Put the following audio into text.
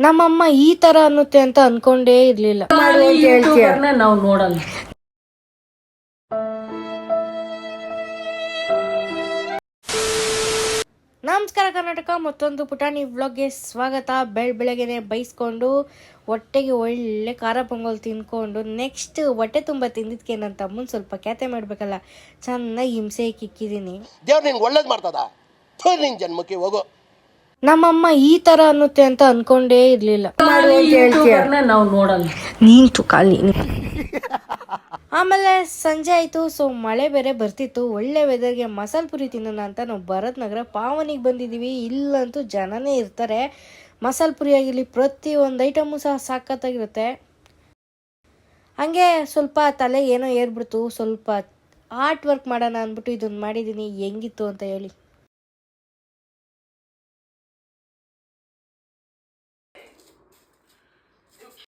ನಮ್ಮಮ್ಮ ಈ ತರ ಅನ್ನುತ್ತೆ ಅಂತ ಅನ್ಕೊಂಡೇ ಇರ್ಲಿಲ್ಲ. ನಾವು ನೋಡಲ್ಲ. ನಮಸ್ಕಾರ ಕರ್ನಾಟಕ, ಮತ್ತೊಂದು ಪುಟಾಣಿ ವ್ಲಾಗ್ಗೆ ಸ್ವಾಗತ. ಬೆಳಗ್ಗೆನೆ ಬೈಸ್ಕೊಂಡು ಹೊಟ್ಟೆಗೆ ಒಳ್ಳೆ ಖಾರ ಪೊಂಗಲ್ ತಿನ್ಕೊಂಡು ನೆಕ್ಸ್ಟ್ ಹೊಟ್ಟೆ ತುಂಬ ತಿಂದಿದ್ಕೆ ನನ್ನ ತಮ್ಮನ ಸ್ವಲ್ಪ ಕ್ಯಾತೆ ಮಾಡ್ಬೇಕಲ್ಲ, ಚೆನ್ನಾಗಿ ಹಿಂಸೆ ಕಿಕ್ಕಿದೀನಿ. ದೇವ್ರು ನಿನ್ಗೆ ಒಳ್ಳೇದು ಮಾಡ್ತದ, ನಿನ್ ಜನ್ಮಕ್ಕೆ ಹೋಗೋ. ನಮ್ಮಮ್ಮ ಈ ತರ ಅನ್ನುತ್ತೆ ಅಂತ ಅನ್ಕೊಂಡೇ ಇರ್ಲಿಲ್ಲ. ನಾವು ನೋಡಲ್ಲ. ನೀಂತು ಕಾಲಿ. ಆಮೇಲೆ ಸಂಜೆ ಆಯಿತು, ಸೊ ಮಳೆ ಬೇರೆ ಬರ್ತಿತ್ತು. ಒಳ್ಳೆ ವೆದರ್ಗೆ ಮಸಾಲೆ ಪುರಿ ತಿನ್ನೋಣ ಅಂತ ನಾವು ಭರತ್ ನಗರ ಪಾವನಿಗೆ ಬಂದಿದ್ದೀವಿ. ಇಲ್ಲಂತೂ ಜನನೇ ಇರ್ತಾರೆ. ಮಸಾಲೆ ಪುರಿ ಆಗಿರಲಿ, ಪ್ರತಿಯೊಂದು ಐಟಮು ಸಹ ಸಾಕತ್ತಾಗಿರುತ್ತೆ. ಹಾಗೆ ಸ್ವಲ್ಪ ತಲೆ ಏನೋ ಏರ್ಬಿಡ್ತು, ಸ್ವಲ್ಪ ಆರ್ಟ್ ವರ್ಕ್ ಮಾಡೋಣ ಅಂದ್ಬಿಟ್ಟು ಇದನ್ನು ಮಾಡಿದ್ದೀನಿ. ಹೆಂಗಿತ್ತು ಅಂತ ಹೇಳಿ.